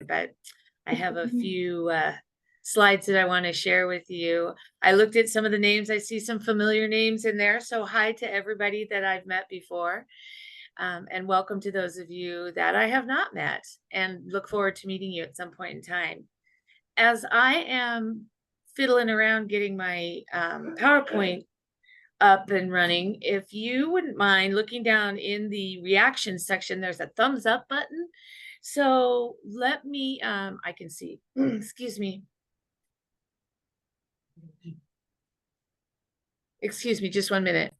but I have a few slides that I want to share with you. I looked at some of the names. I see some familiar names in there. So hi to everybody that I've met before. And welcome to those of you that I have not met, and look forward to meeting you at some point in time. As I am fiddling around getting my PowerPoint up and running, if you wouldn't mind looking down in the reaction section, there's a thumbs up button. So let me, I can see, excuse me. Excuse me, just 1 minute.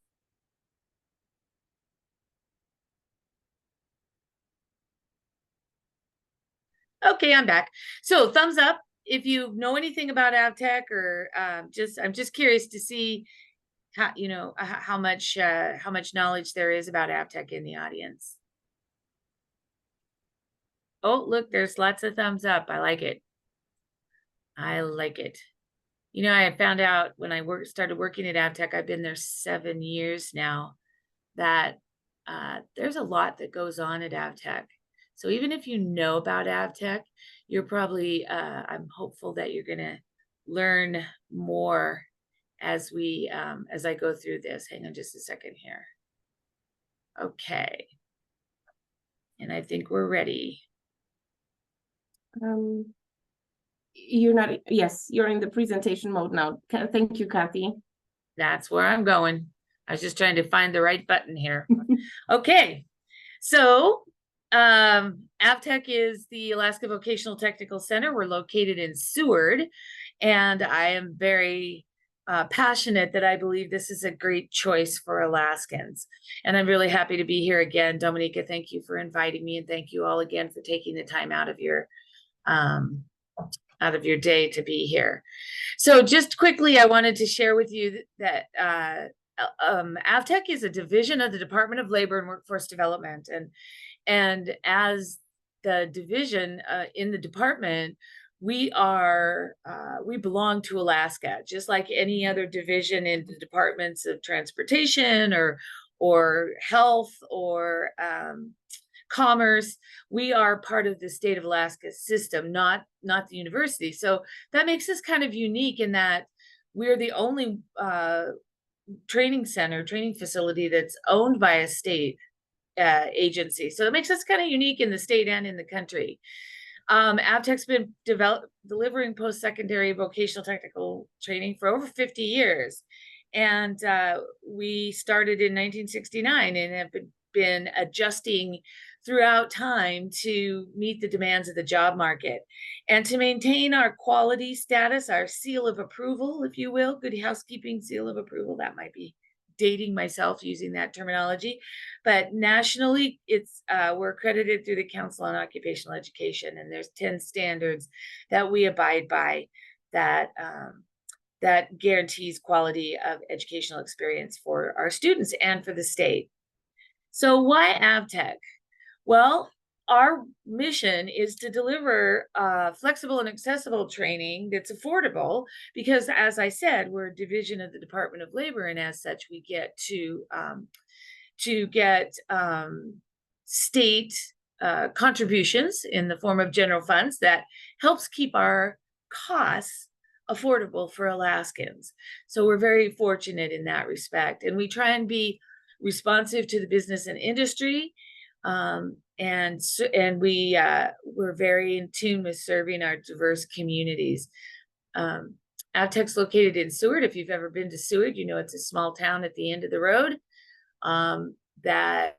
Okay, I'm back. So thumbs up if you know anything about AVTEC, or I'm just curious to see how, you know, how much knowledge there is about AVTEC in the audience. Oh, look, there's lots of thumbs up. I like it. I like it. You know, I found out when I started working at AVTEC, I've been there 7 years now, that there's a lot that goes on at AVTEC. So even if you know about AVTEC, you're probably, I'm hopeful that you're going to learn more as I go through this. Hang on just a second here. Okay. And I think we're ready. You're not, yes, you're in the presentation mode now. Thank you, Kathy. That's where I'm going. I was just trying to find the right button here. Okay. So AVTEC is the Alaska Vocational Technical Center. We're located in Seward, and I am very passionate that I believe this is a great choice for Alaskans. And I'm really happy to be here again. Dominica, thank you for inviting me, and thank you all again for taking the time out of your day to be here. So just quickly, I wanted to share with you that AVTEC is a division of the Department of Labor and Workforce Development, and as the division in the department, we belong to Alaska, just like any other division in the departments of transportation or health or commerce. We are part of the state of Alaska system, not the university. So that makes us kind of unique in that we're the only training facility that's owned by a state agency. So it makes us kind of unique in the state and in the country. AVTEC's been delivering post-secondary vocational technical training for over 50 years. And we started in 1969 and have been adjusting throughout time to meet the demands of the job market and to maintain our quality status, our seal of approval, if you will, good housekeeping seal of approval. That might be dating myself using that terminology, but nationally it's we're accredited through the Council on Occupational Education, and there's 10 standards that we abide by that that guarantees quality of educational experience for our students and for the state. So why AVTEC? Well, our mission is to deliver flexible and accessible training that's affordable, because, as I said, we're a division of the Department of Labor, and as such, we get to get state contributions in the form of general funds that helps keep our costs affordable for Alaskans. So we're very fortunate in that respect, and we try and be responsive to the business and industry. And we're very in tune with serving our diverse communities. AVTEC's located in Seward. If you've ever been to Seward, you know it's a small town at the end of the road that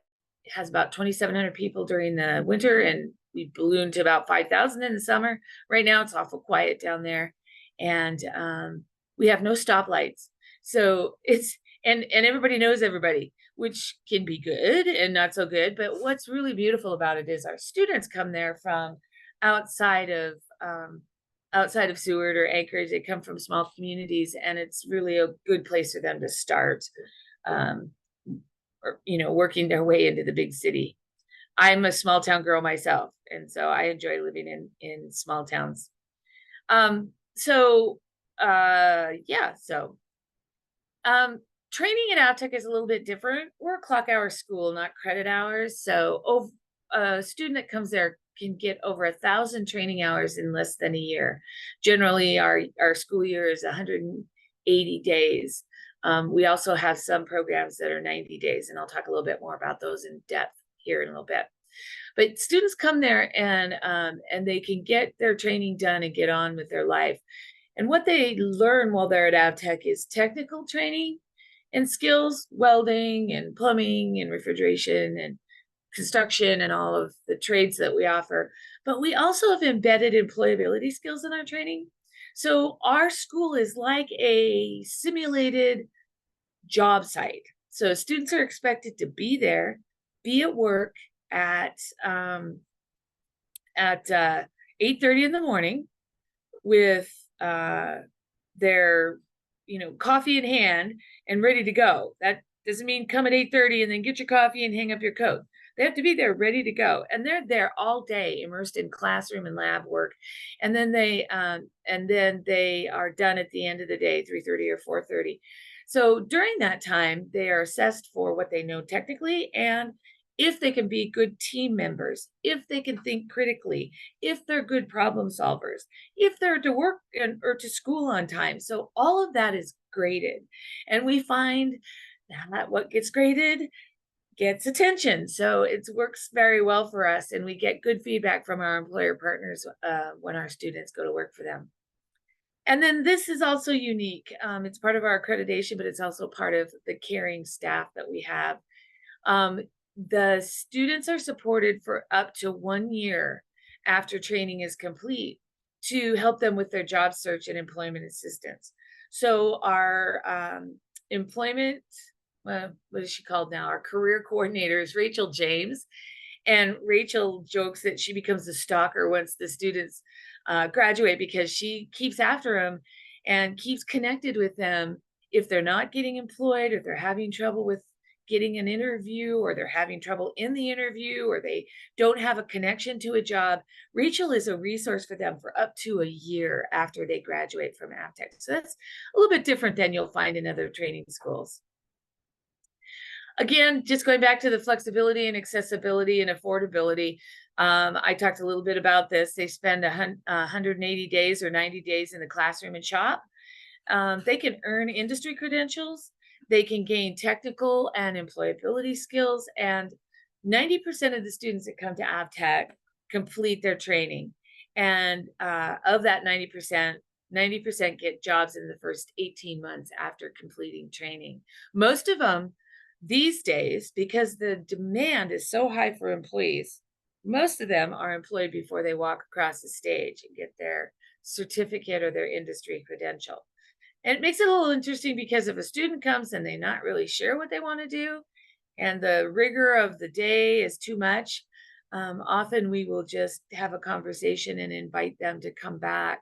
has about 2,700 people during the winter, and we balloon to about 5,000 in the summer. Right now, it's awful quiet down there, and we have no stoplights. So it's and everybody knows everybody, which can be good and not so good. But what's really beautiful about it is our students come there from outside of Seward or Anchorage. They come from small communities, and it's really a good place for them to start, or, you know, working their way into the big city. I'm a small town girl myself, and so I enjoy living in small towns. Training at AVTEC is a little bit different. We're a clock hour school, not credit hours. So a student that comes there can get over 1,000 training hours in less than a year. Generally, our school year is 180 days. We also have some programs that are 90 days, and I'll talk a little bit more about those in depth here in a little bit. But students come there and they can get their training done and get on with their life. And what they learn while they're at AVTEC is technical training and skills, welding and plumbing and refrigeration and construction and all of the trades that we offer. But we also have embedded employability skills in our training. So our school is like a simulated job site. So students are expected to be there, be at work at 8:30 in the morning with their coffee in hand and ready to go. That doesn't mean come at 8:30 and then get your coffee and hang up your coat. They have to be there ready to go, and they're there all day immersed in classroom and lab work. And then they are done at the end of the day, 3:30 or 4:30. So during that time, they are assessed for what they know technically and if they can be good team members, if they can think critically, if they're good problem solvers, if they're to work or to school on time. So all of that is graded. And we find that what gets graded gets attention. So it works very well for us. And we get good feedback from our employer partners when our students go to work for them. And then this is also unique. It's part of our accreditation, but it's also part of the caring staff that we have. The students are supported for up to 1 year after training is complete to help them with their job search and employment assistance. So our employment, what is she called now? Our career coordinator is Rachel James. And Rachel jokes that she becomes a stalker once the students graduate because she keeps after them and keeps connected with them if they're not getting employed, or they're having trouble with getting an interview, or they're having trouble in the interview, or they don't have a connection to a job. Rachel is a resource for them for up to a year after they graduate from AVTEC. So that's a little bit different than you'll find in other training schools. Again, just going back to the flexibility and accessibility and affordability, I talked a little bit about this. They spend 180 days or 90 days in the classroom and shop. They can earn industry credentials. They can gain technical and employability skills. And 90% of the students that come to AVTEC complete their training. And of that 90%, 90% get jobs in the first 18 months after completing training. Most of them these days, because the demand is so high for employees, most of them are employed before they walk across the stage and get their certificate or their industry credential. And it makes it a little interesting because if a student comes and they're not really sure what they want to do, and the rigor of the day is too much, often we will just have a conversation and invite them to come back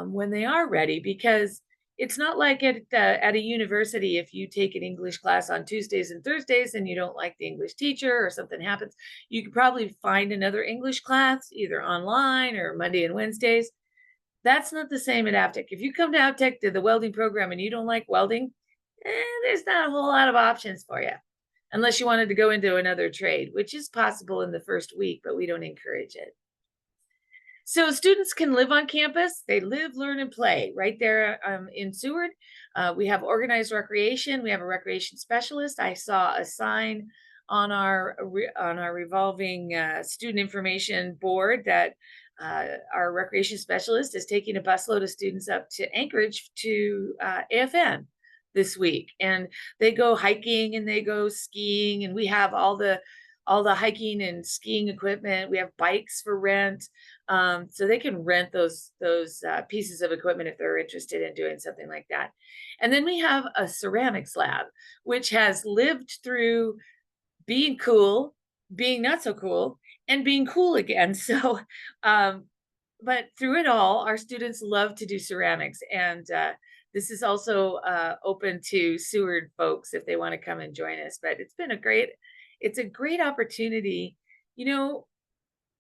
when they are ready, because it's not like at a university, if you take an English class on Tuesdays and Thursdays and you don't like the English teacher or something happens, you could probably find another English class either online or Monday and Wednesdays. That's not the same at AVTEC. If you come to AVTEC to the welding program and you don't like welding, there's not a whole lot of options for you, unless you wanted to go into another trade, which is possible in the first week, but we don't encourage it. So students can live on campus. They live, learn, and play right there in Seward. We have organized recreation. We have a recreation specialist. I saw a sign on our revolving student information board that our recreation specialist is taking a busload of students up to Anchorage to AFN this week. And they go hiking and they go skiing, and we have all the hiking and skiing equipment. We have bikes for rent. So they can rent those pieces of equipment if they're interested in doing something like that. And then we have a ceramics lab, which has lived through being cool, being not so cool, and being cool again. So, but through it all, our students love to do ceramics. And this is also open to Seward folks if they want to come and join us. But it's a great opportunity.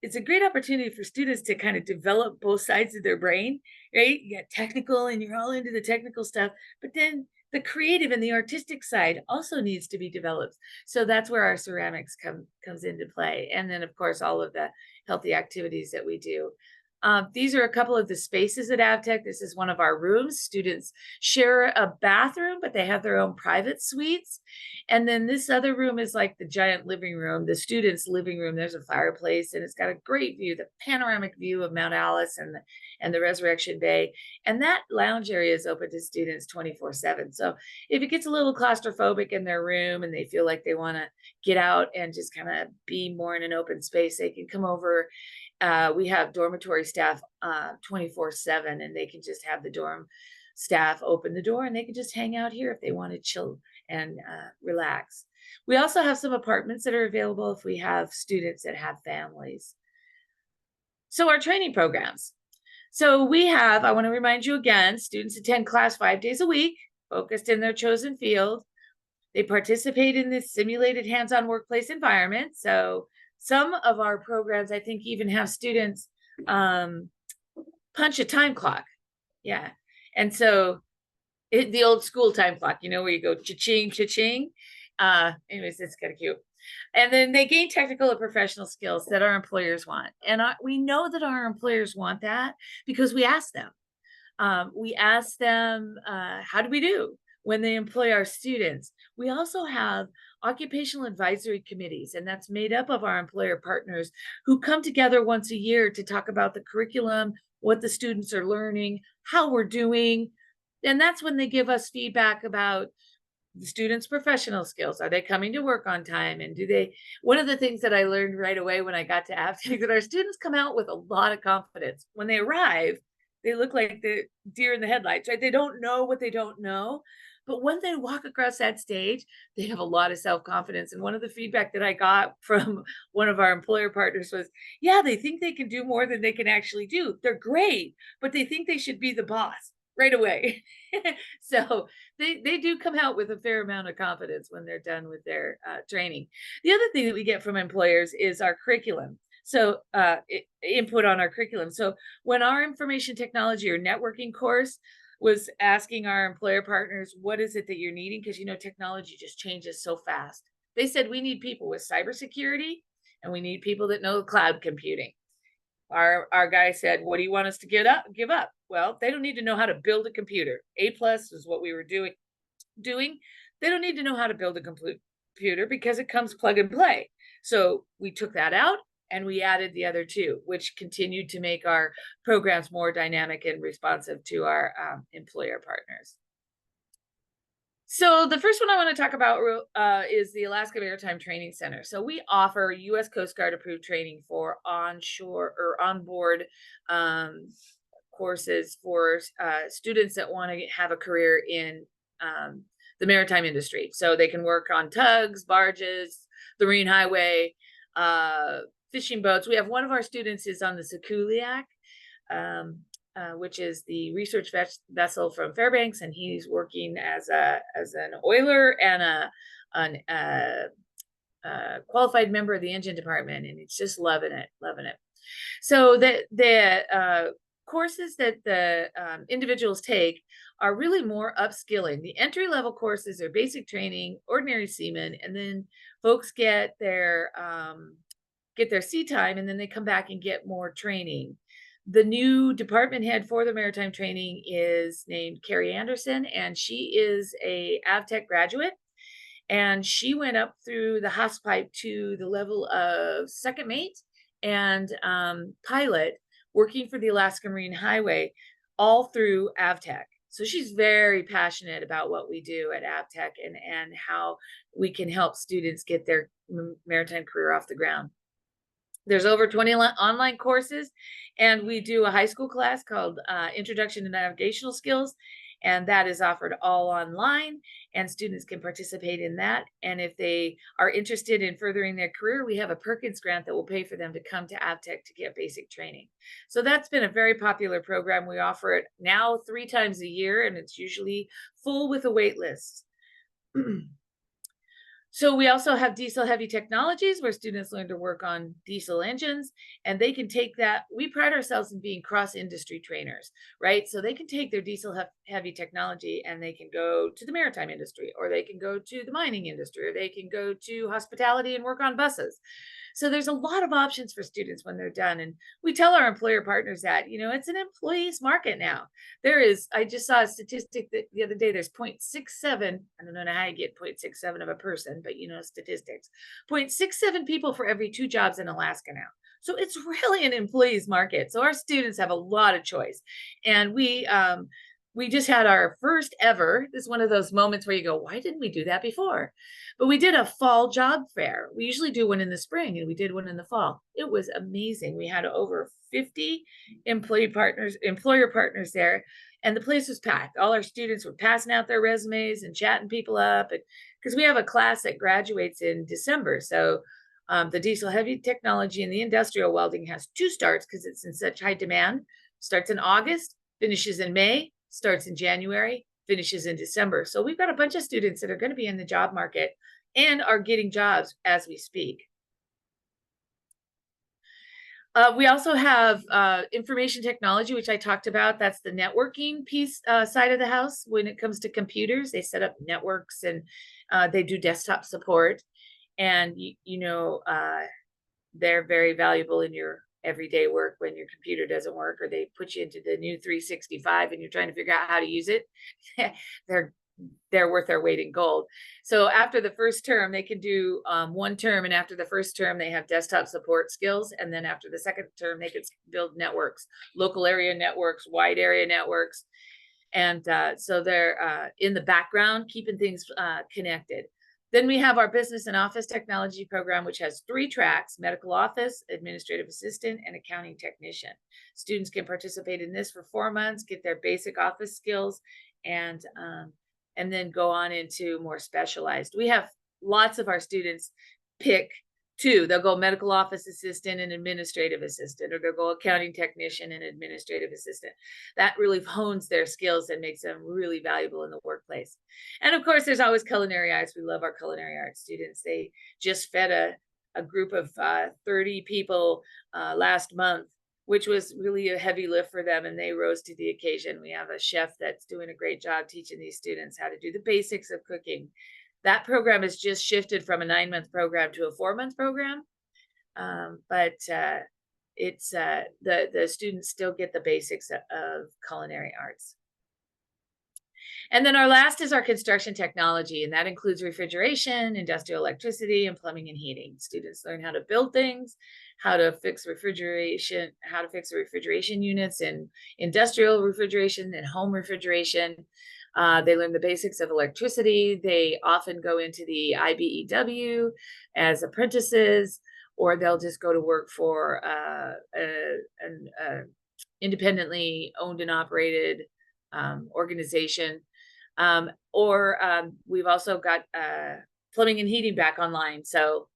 It's a great opportunity for students to kind of develop both sides of their brain, right? You got technical and you're all into the technical stuff, but then the creative and the artistic side also needs to be developed. So that's where our ceramics comes into play. And then of course, all of the healthy activities that we do. These are a couple of the spaces at AVTEC. This is one of our rooms. Students share a bathroom, but they have their own private suites. And then this other room is like the giant living room, the students' living room. There's a fireplace and it's got a great view, the panoramic view of Mount Alice and the Resurrection Bay. And that lounge area is open to students 24/7. So if it gets a little claustrophobic in their room and they feel like they want to get out and just kind of be more in an open space, they can come over. We have dormitory staff 24/7, and they can just have the dorm staff open the door and they can just hang out here if they want to chill and relax. We also have some apartments that are available if we have students that have families. So our training programs. So we have, I want to remind you again, students attend class 5 days a week, focused in their chosen field. They participate in this simulated hands-on workplace environment. So some of our programs, I think, even have students punch a time clock. Yeah. And so the old school time clock, you know, where you go cha-ching, cha-ching. Anyways, it's kind of cute. And then they gain technical and professional skills that our employers want. And we know that our employers want that because we ask them. We ask them, how do we do when they employ our students? We also have occupational advisory committees, and that's made up of our employer partners who come together once a year to talk about the curriculum, what the students are learning, how we're doing. And that's when they give us feedback about the students' professional skills. Are they coming to work on time? And one of the things that I learned right away when I got to AVTEC that our students come out with a lot of confidence. When they arrive, they look like the deer in the headlights, right? They don't know what they don't know. But when they walk across that stage, they have a lot of self-confidence. And one of the feedback that I got from one of our employer partners was, yeah, they think they can do more than they can actually do. They're great, but they think they should be the boss right away. So they do come out with a fair amount of confidence when they're done with their training. The other thing that we get from employers is our curriculum. So input on our curriculum. So when our information technology or networking course was asking our employer partners, what is it that you're needing? Because, you know, technology just changes so fast. They said, we need people with cybersecurity and we need people that know cloud computing. Our guy said, what do you want us to give up? Well, they don't need to know how to build a computer. A+ is what we were doing. They don't need to know how to build a computer because it comes plug and play. So we took that out and we added the other two, which continued to make our programs more dynamic and responsive to our employer partners. So the first one I want to talk about is the Alaska Maritime Training Center. So we offer U.S. Coast Guard approved training for onshore or onboard courses for students that want to have a career in the maritime industry. So they can work on tugs, barges, the marine highway, fishing boats. We have one of our students is on the Sakuliak, which is the research vessel from Fairbanks, and he's working as an oiler and a qualified member of the engine department, and he's just loving it. So the courses that the individuals take are really more upskilling. The entry-level courses are basic training, ordinary seaman, and then folks get their sea time, and then they come back and get more training. The new department head for the maritime training is named Carrie Anderson, and she is a AVTEC graduate. And she went up through the HOSPIPE to the level of second mate and pilot, working for the Alaska Marine Highway, all through AVTEC. So she's very passionate about what we do at AVTEC and how we can help students get their maritime career off the ground. There's over 20 online courses, and we do a high school class called Introduction to Navigational Skills, and that is offered all online, and students can participate in that. And if they are interested in furthering their career, we have a Perkins grant that will pay for them to come to AVTEC to get basic training. So that's been a very popular program. We offer it now 3 times a year, and it's usually full with a wait list. So we also have diesel heavy technologies where students learn to work on diesel engines, and they can take that. We pride ourselves in being cross-industry trainers, right? So they can take their diesel heavy technology and they can go to the maritime industry, or they can go to the mining industry, or they can go to hospitality and work on buses. So there's a lot of options for students when they're done. And we tell our employer partners that, it's an employee's market now. I just saw a statistic that the other day, there's 0.67, I don't know how you get 0.67 of a person, but statistics, 0.67 people for every 2 jobs in Alaska now. So it's really an employee's market. So our students have a lot of choice. And we just had our first ever, this is one of those moments where you go, why didn't we do that before? But we did a fall job fair. We usually do one in the spring, and we did one in the fall. It was amazing. We had over 50 employer partners there, and the place was packed. All our students were passing out their resumes and chatting people up, because we have a class that graduates in December. So the diesel heavy technology and the industrial welding has 2 starts because it's in such high demand. Starts in August, finishes in May, starts in January, finishes in December. So we've got a bunch of students that are going to be in the job market and are getting jobs as we speak. We also have information technology, which I talked about. That's the networking piece side of the house. When it comes to computers, they set up networks and they do desktop support. And, they're very valuable in your everyday work when your computer doesn't work, or they put you into the new 365 and you're trying to figure out how to use it. They're worth their weight in gold. So after the first term, they can do 1 term, and after the first term, they have desktop support skills. And then after the second term, they can build networks, local area networks, wide area networks. And so they're in the background, keeping things connected. Then we have our business and office technology program, which has 3 tracks: medical office, administrative assistant, and accounting technician. Students can participate in this for 4 months, get their basic office skills, and then go on into more specialized. We have lots of our students pick 2. They'll go medical office assistant and administrative assistant, or they'll go accounting technician and administrative assistant. That really hones their skills and makes them really valuable in the workplace. And of course, there's always culinary arts. We love our culinary arts students. They just fed a group of 30 people last month, which was really a heavy lift for them, and they rose to the occasion. We have a chef that's doing a great job teaching these students how to do the basics of cooking. That program has just shifted from a 9-month program to a 4-month program, but it's the students still get the basics of culinary arts. And then our last is our construction technology, and that includes refrigeration, industrial electricity, and plumbing and heating. Students learn how to build things, how to fix the refrigeration units in industrial refrigeration and home refrigeration. They learn the basics of electricity. They often go into the IBEW as apprentices, or they'll just go to work for an independently owned and operated organization. We've also got plumbing and heating back online. So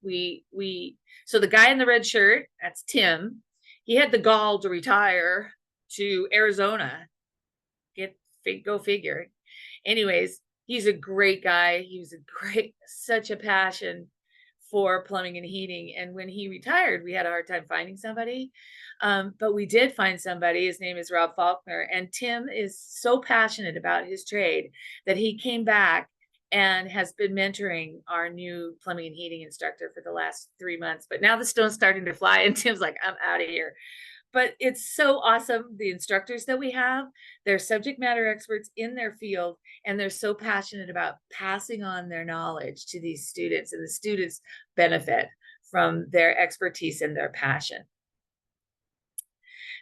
so the guy in the red shirt, that's Tim. He had the gall to retire to Arizona. Go figure. Anyways, he's a great guy. He was such a passion for plumbing and heating. And when he retired, we had a hard time finding somebody. But we did find somebody. His name is Rob Faulkner. And Tim is so passionate about his trade that he came back and has been mentoring our new plumbing and heating instructor for the last 3 months. But now the stone's starting to fly, and Tim's like, I'm out of here. But it's so awesome. The instructors that we have, they're subject matter experts in their field, and they're so passionate about passing on their knowledge to these students, and the students benefit from their expertise and their passion.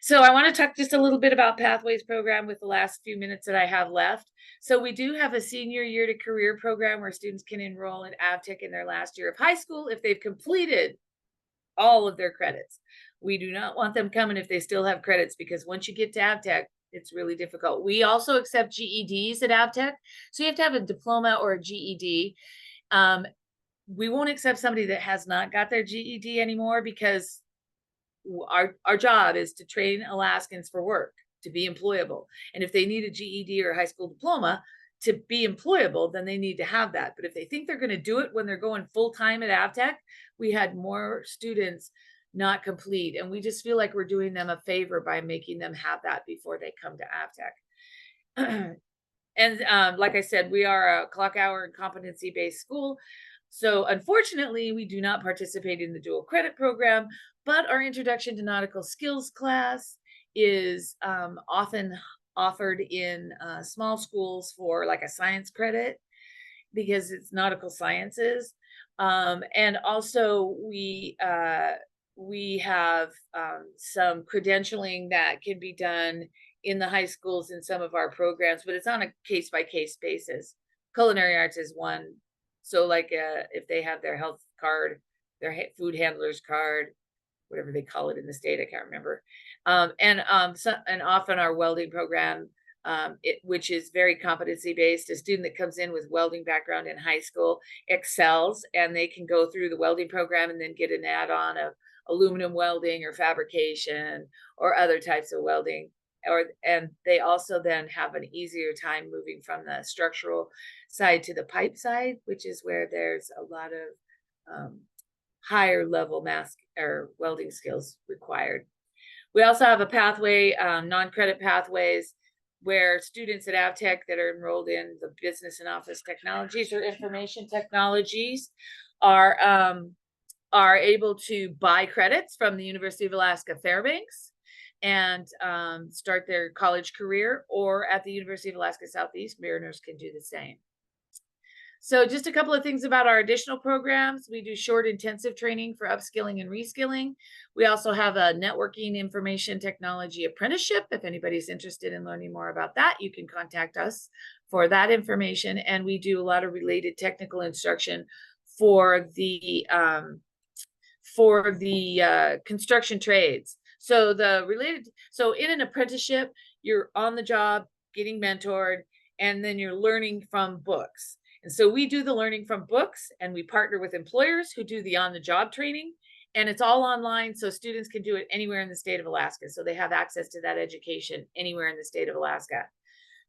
So I want to talk just a little bit about Pathways program with the last few minutes that I have left. So we do have a senior year to career program where students can enroll in AVTEC in their last year of high school if they've completed all of their credits. We do not want them coming if they still have credits, because once you get to AVTEC, it's really difficult. We also accept GEDs at AVTEC. So you have to have a diploma or a GED. We won't accept somebody that has not got their GED anymore, because our job is to train Alaskans for work, to be employable. And if they need a GED or a high school diploma, to be employable, then they need to have that. But if they think they're going to do it when they're going full time at AVTEC, we had more students not complete. And we just feel like we're doing them a favor by making them have that before they come to AVTEC. And like I said, we are a clock hour and competency based school. So unfortunately, we do not participate in the dual credit program, but our introduction to nautical skills class is often offered in small schools for like a science credit because it's nautical sciences. And also we have some credentialing that can be done in the high schools in some of our programs, but it's on a case-by-case basis. Culinary arts is one. So like if they have their health card, their food handler's card, whatever they call it in the state, I can't remember. And often our welding program, which is very competency based, a student that comes in with welding background in high school excels, and they can go through the welding program and then get an add-on of aluminum welding or fabrication or other types of welding. And they also then have an easier time moving from the structural side to the pipe side, which is where there's a lot of higher level mask or welding skills required. We also have a pathway, non-credit pathways, where students at AVTEC that are enrolled in the business and office technologies or information technologies are able to buy credits from the University of Alaska Fairbanks and start their college career, or at the University of Alaska Southeast, Mariners can do the same. So just a couple of things about our additional programs. We do short intensive training for upskilling and reskilling. We also have a networking information technology apprenticeship. If anybody's interested in learning more about that, you can contact us for that information. And we do a lot of related technical instruction for the construction trades. So in an apprenticeship, you're on the job, getting mentored, and then you're learning from books. And so we do the learning from books, and we partner with employers who do the on-the-job training, and it's all online, so students can do it anywhere in the state of Alaska. So they have access to that education anywhere in the state of Alaska.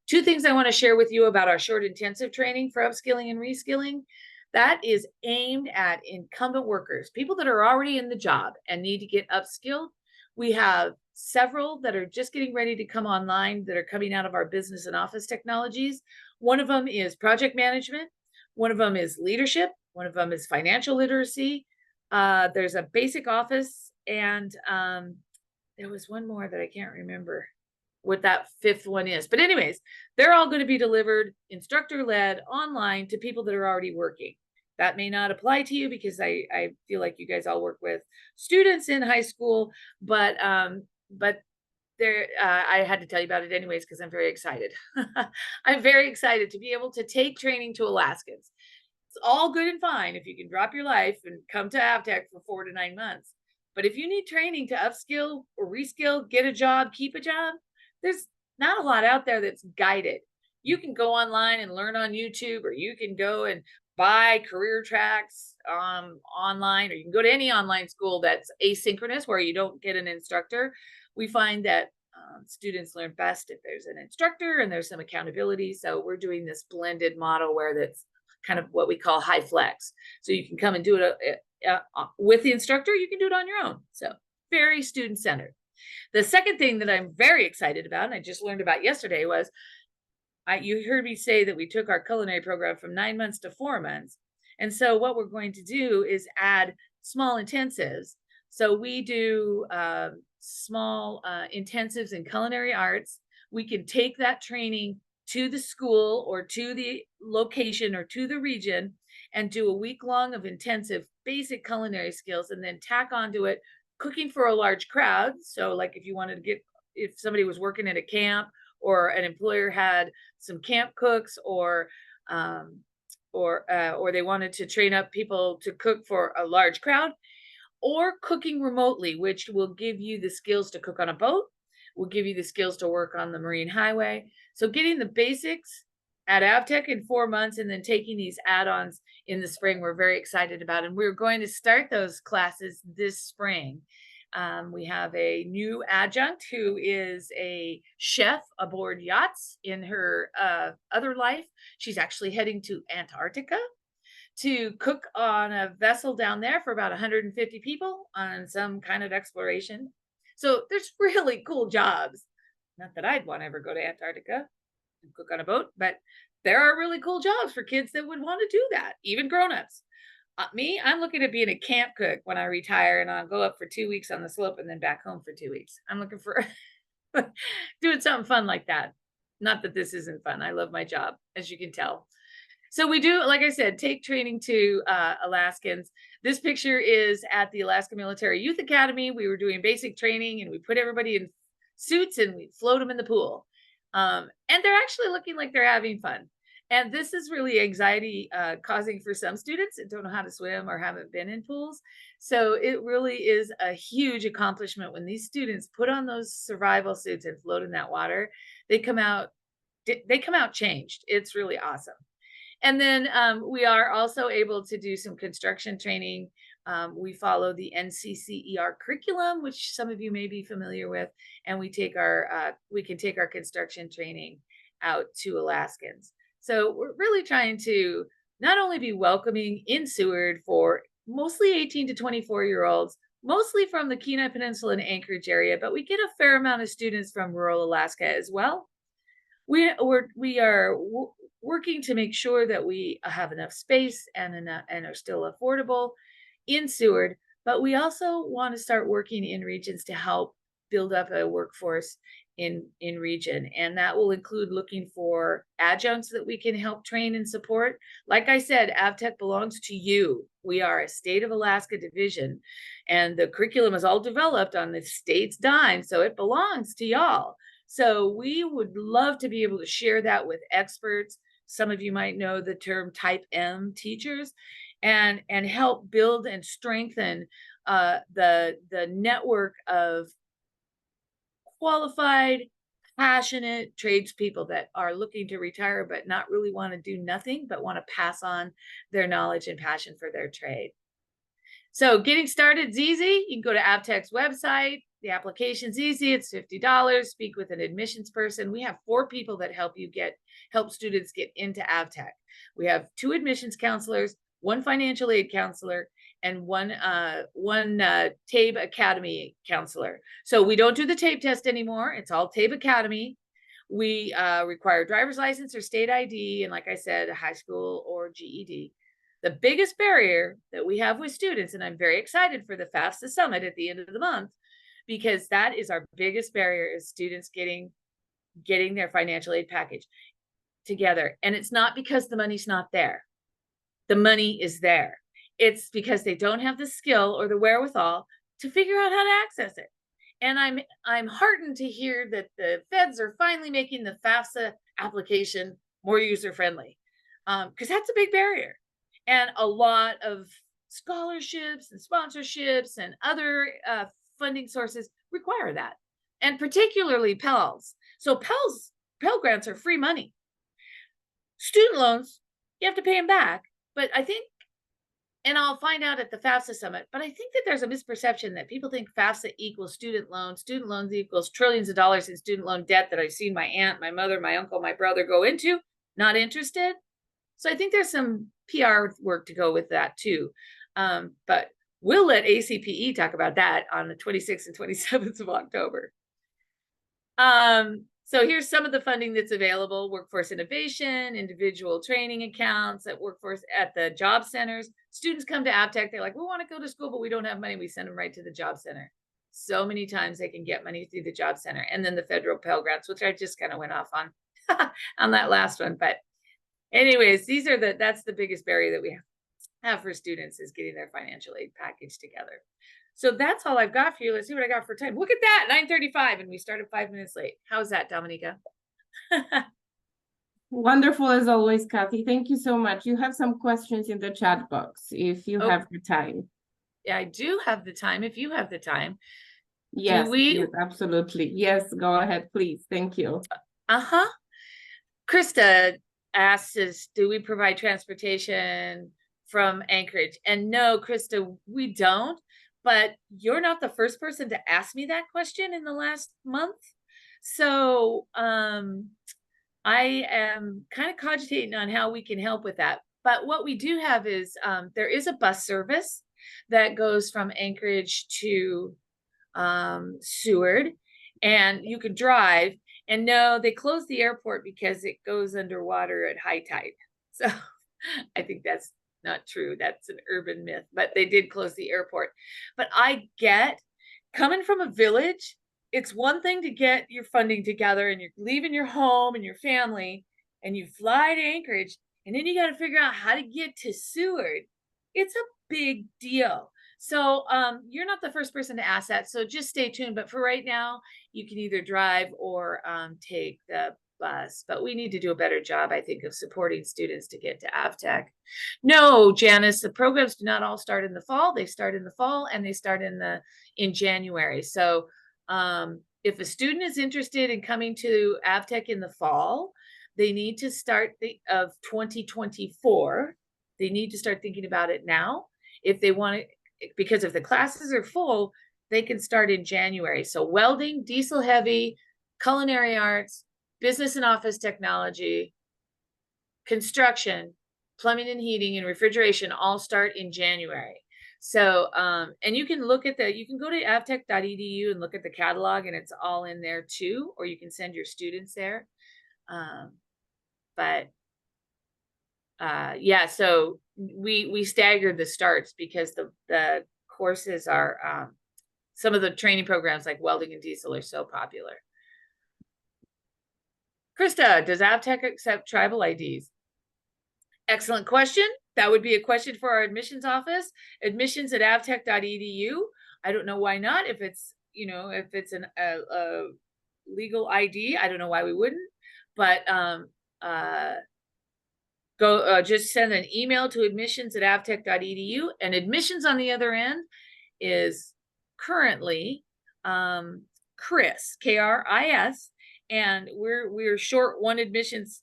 Two things I want to share with you about our short intensive training for upskilling and reskilling. That is aimed at incumbent workers, people that are already in the job and need to get upskilled. We have several that are just getting ready to come online that are coming out of our business and office technologies. One of them is project management. One of them is leadership. One of them is financial literacy. There's a basic office, and there was one more that I can't remember what that fifth one is. But anyways, they're all going to be delivered instructor-led online to people that are already working. That may not apply to you because I feel like you guys all work with students in high school, but there, I had to tell you about it anyways because I'm very excited. I'm very excited to be able to take training to Alaskans. It's all good and fine if you can drop your life and come to AVTEC for 4 to 9 months. But if you need training to upskill or reskill, get a job, keep a job, there's not a lot out there that's guided. You can go online and learn on YouTube, or you can go and buy career tracks online, or you can go to any online school that's asynchronous where you don't get an instructor. We find that students learn best if there's an instructor and there's some accountability. So we're doing this blended model where that's kind of what we call high flex. So you can come and do it with the instructor, you can do it on your own. So very student-centered. The second thing that I'm very excited about, and I just learned about yesterday, was you heard me say that we took our culinary program from 9 months to 4 months. And so what we're going to do is add small intensives. So we do small intensives in culinary arts. We can take that training to the school or to the location or to the region and do a week long of intensive basic culinary skills, and then tack onto it cooking for a large crowd. So like if you wanted to if somebody was working at a camp, or an employer had some camp cooks, or they wanted to train up people to cook for a large crowd, or cooking remotely, which will give you the skills to cook on a boat, will give you the skills to work on the marine highway. So getting the basics at AVTEC in 4 months, and then taking these add-ons in the spring, we're very excited about. And we're going to start those classes this spring. We have a new adjunct who is a chef aboard yachts in her other life. She's actually heading to Antarctica to cook on a vessel down there for about 150 people on some kind of exploration. So there's really cool jobs. Not that I'd want to ever go to Antarctica and cook on a boat, but there are really cool jobs for kids that would want to do that, even grown-ups. Me, I'm looking at being a camp cook when I retire, and I'll go up for 2 weeks on the slope and then back home for 2 weeks. I'm looking for doing something fun like that. Not that this isn't fun. I love my job, as you can tell. So we do, like I said, take training to Alaskans. This picture is at the Alaska Military Youth Academy. We were doing basic training, and we put everybody in suits and we float them in the pool. And they're actually looking like they're having fun. And this is really anxiety causing for some students that don't know how to swim or haven't been in pools. So it really is a huge accomplishment when these students put on those survival suits and float in that water. They come out changed. It's really awesome. And then we are also able to do some construction training. We follow the NCCER curriculum, which some of you may be familiar with, and we can take our construction training out to Alaskans. So we're really trying to not only be welcoming in Seward for mostly 18 to 24-year-olds, mostly from the Kenai Peninsula and Anchorage area, but we get a fair amount of students from rural Alaska as well. We are working to make sure that we have enough space and are still affordable in Seward, but we also want to start working in regions to help build up a workforce in region. And that will include looking for adjuncts that we can help train and support. Like I said, AVTEC belongs to you. We are a state of Alaska division, and the curriculum is all developed on the state's dime, so it belongs to y'all. So we would love to be able to share that with experts. Some of you might know the term Type M teachers, and help build and strengthen the network of qualified, passionate tradespeople that are looking to retire but not really want to do nothing, but want to pass on their knowledge and passion for their trade. So getting started is easy. You can go to AVTEC's website. The application's easy. It's $50. Speak with an admissions person. We have 4 people that help students get into AVTEC. We have 2 admissions counselors, 1 financial aid counselor, and one TABE Academy counselor. So we don't do the TABE test anymore. It's all TABE Academy. We require driver's license or state ID, and like I said, a high school or GED. The biggest barrier that we have with students, and I'm very excited for the FAFSA Summit at the end of the month, because that is our biggest barrier, is students getting their financial aid package together. And it's not because the money's not there. The money is there. It's because they don't have the skill or the wherewithal to figure out how to access it. And I'm heartened to hear that the feds are finally making the FAFSA application more user-friendly, because that's a big barrier. And a lot of scholarships and sponsorships and other funding sources require that, and particularly Pels. So Pell grants are free money. Student loans, you have to pay them back. But I think, and I'll find out at the FAFSA Summit, but I think that there's a misperception that people think FAFSA equals student loans equals trillions of dollars in student loan debt that I've seen my aunt, my mother, my uncle, my brother go into. Not interested. So I think there's some PR work to go with that too. But we'll let ACPE talk about that on the 26th and 27th of October. So here's some of the funding that's available: workforce innovation, individual training accounts at the job centers. Students come to AVTEC, they're like, we want to go to school, but we don't have money. We send them right to the job center. So many times they can get money through the job center. And then the federal Pell Grants, which I just kind of went off on on that last one. But anyways, that's the biggest barrier that we have for students, is getting their financial aid package together. So that's all I've got for you. Let's see what I got for time. Look at that, 9:35, and we started 5 minutes late. How's that, Dominica? Wonderful as always, Kathy. Thank you so much. You have some questions in the chat box if you have the time. Yeah, I do have the time if you have the time. Yes, yes, absolutely. Yes, go ahead, please. Thank you. Krista asks us, do we provide transportation from Anchorage? And no, Krista, we don't. but you're not the first person to ask me that question in the last month. So I am kind of cogitating on how we can help with that. But what we do have is there is a bus service that goes from Anchorage to Seward, and you could drive. And no, they closed the airport because it goes underwater at high tide. So I think that's not true. That's an urban myth, but they did close the airport. But I get, coming from a village, it's one thing to get your funding together and you're leaving your home and your family and you fly to Anchorage, and then you got to figure out how to get to Seward. It's a big deal. So you're not the first person to ask that. So just stay tuned. But for right now, you can either drive or take the bus. But we need to do a better job, I think, of supporting students to get to AVTEC. No, Janice, the programs do not all start in the fall. They start in the fall and they start in January. So if a student is interested in coming to AVTEC in the fall, they need to start of 2024. They need to start thinking about it now. If they want to, because if the classes are full, they can start in January. So welding, diesel heavy, culinary arts, business and office technology, construction, plumbing and heating, and refrigeration all start in January. So, and you can look at you can go to avtec.edu and look at the catalog, and it's all in there too, or you can send your students there. Yeah, so we staggered the starts because the courses are, some of the training programs like welding and diesel are so popular. Krista, does AVTEC accept tribal IDs? Excellent question. That would be a question for our admissions office, admissions@avtec.edu. I don't know why not. If it's, if it's a legal ID, I don't know why we wouldn't, but just send an email to admissions@avtec.edu, and admissions on the other end is currently Chris, Kris, and we're short one admissions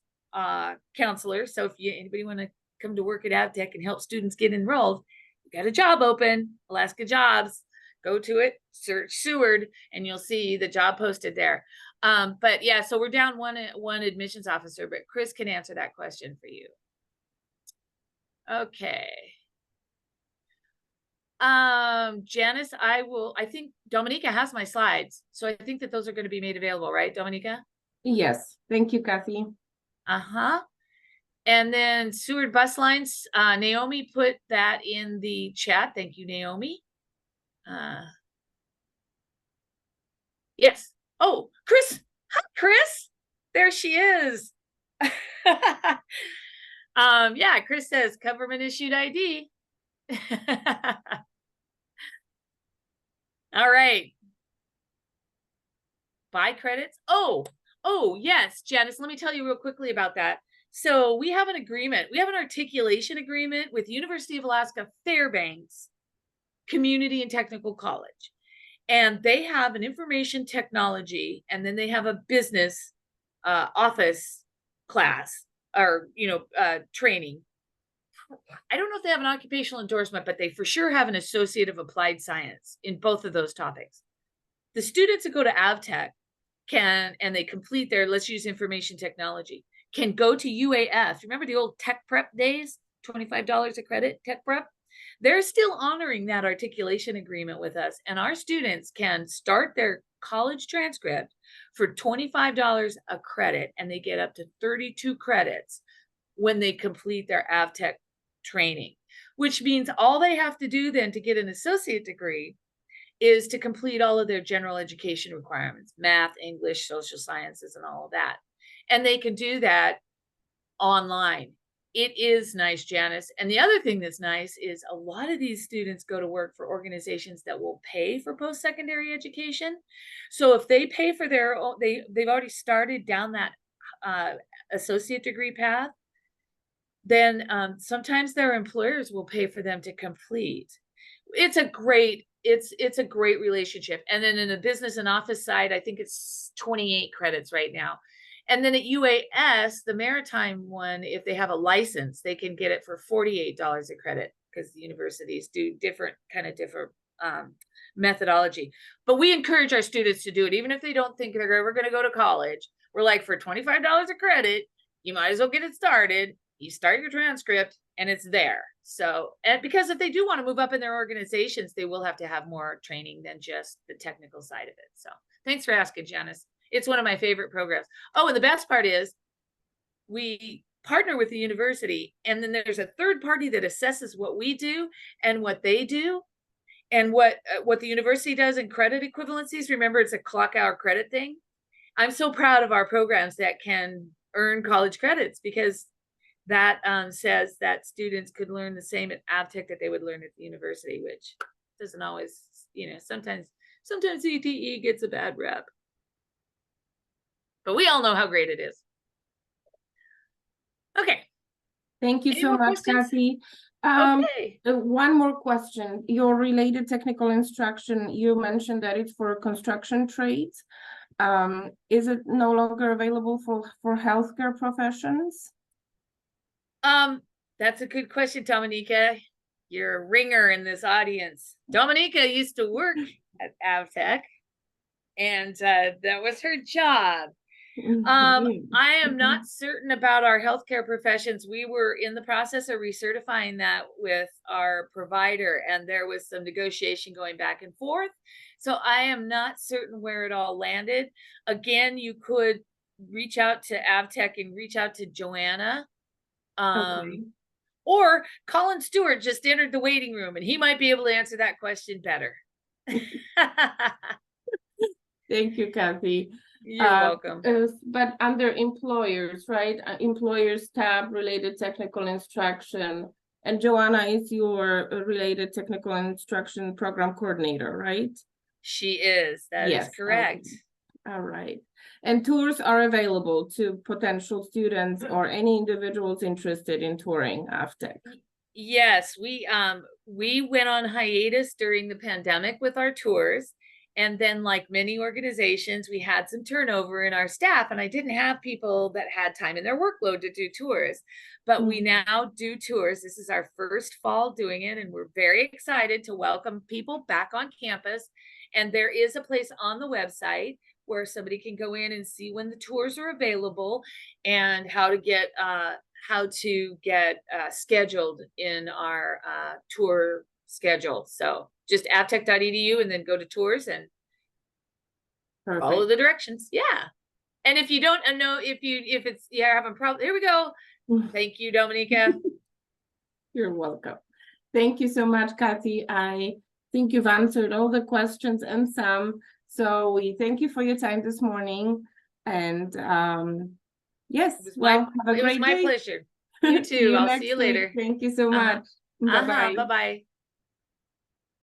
counselor. So if anybody want to come to work at AVTEC and help students get enrolled, we got a job open, Alaska Jobs. Go to it, search Seward, and you'll see the job posted there. But yeah, so we're down one admissions officer, but Chris can answer that question for you. Okay. Janice, I think Dominica has my slides. So I think that those are going to be made available, right, Dominica? Yes. Thank you, Kathy. Uh-huh. And then Seward bus lines, Naomi put that in the chat. Thank you, Naomi. Yes. Oh, Chris. Hi, Chris. There she is. Yeah, Chris says government issued ID. All right. Buy credits. Oh, yes, Janice, let me tell you real quickly about that. So we have an agreement. We have an articulation agreement with University of Alaska Fairbanks Community and Technical College. And they have an information technology, and then they have a business office class or, training. I don't know if they have an occupational endorsement, but they for sure have an associate of applied science in both of those topics. The students that go to AVTEC and they complete their, let's use information technology, can go to UAF. Remember the old tech prep days, $25 a credit tech prep? They're still honoring that articulation agreement with us, and our students can start their college transcript for $25 a credit, and they get up to 32 credits when they complete their AVTEC training, which means all they have to do then to get an associate degree is to complete all of their general education requirements, math, English, social sciences, and all of that. And they can do that online. It is nice, Janice. And the other thing that's nice is a lot of these students go to work for organizations that will pay for post-secondary education. So if they pay for their own, they've already started down that associate degree path, then sometimes their employers will pay for them to complete. It's a great relationship. And then in the business and office side, I think it's 28 credits right now. And then at UAS, the maritime one, if they have a license, they can get it for $48 a credit, because the universities do different methodology. But we encourage our students to do it, even if they don't think they're ever going to go to college. We're like, for $25 a credit, you might as well get it started. You start your transcript and it's there. So, and because if they do want to move up in their organizations, they will have to have more training than just the technical side of it. So thanks for asking, Janice. It's one of my favorite programs. Oh, and the best part is we partner with the university, and then there's a third party that assesses what we do and what they do and what the university does in credit equivalencies. Remember, it's a clock hour credit thing. I'm so proud of our programs that can earn college credits, because that says that students could learn the same at AVTEC that they would learn at the university, which doesn't always, sometimes CTE gets a bad rep. But we all know how great it is. Okay. Thank you so much, Kathy. Okay. One more question. Your related technical instruction, you mentioned that it's for construction trades. Is it no longer available for healthcare professions? That's a good question, Dominica. You're a ringer in this audience. Dominica used to work at AVTEC, and that was her job. I am not certain about our healthcare professions. We were in the process of recertifying that with our provider, and there was some negotiation going back and forth. So I am not certain where it all landed. Again, you could reach out to AVTEC and reach out to Joanna. Okay. Or Colin Stewart just entered the waiting room, and he might be able to answer that question better. Thank you, Kathy. You're welcome. But under employers, right? Employers tab, related technical instruction. And Joanna is your related technical instruction program coordinator, right? She is. That is correct. Okay. All right. And tours are available to potential students or any individuals interested in touring AVTEC. Yes, we went on hiatus during the pandemic with our tours. And then, like many organizations, we had some turnover in our staff, and I didn't have people that had time in their workload to do tours. But we now do tours. This is our first fall doing it, and we're very excited to welcome people back on campus. And there is a place on the website where somebody can go in and see when the tours are available and how to get scheduled in our tour schedule. So just avtec.edu and then go to tours and follow the directions. Yeah. And if you don't know, if you're having problems, here we go. Thank you, Dominica. You're welcome. Thank you so much, Kathy. I think you've answered all the questions and some. So we thank you for your time this morning. And yes, it was my pleasure. You too. I'll see you later. Thank you so much. Bye-bye. Bye-bye.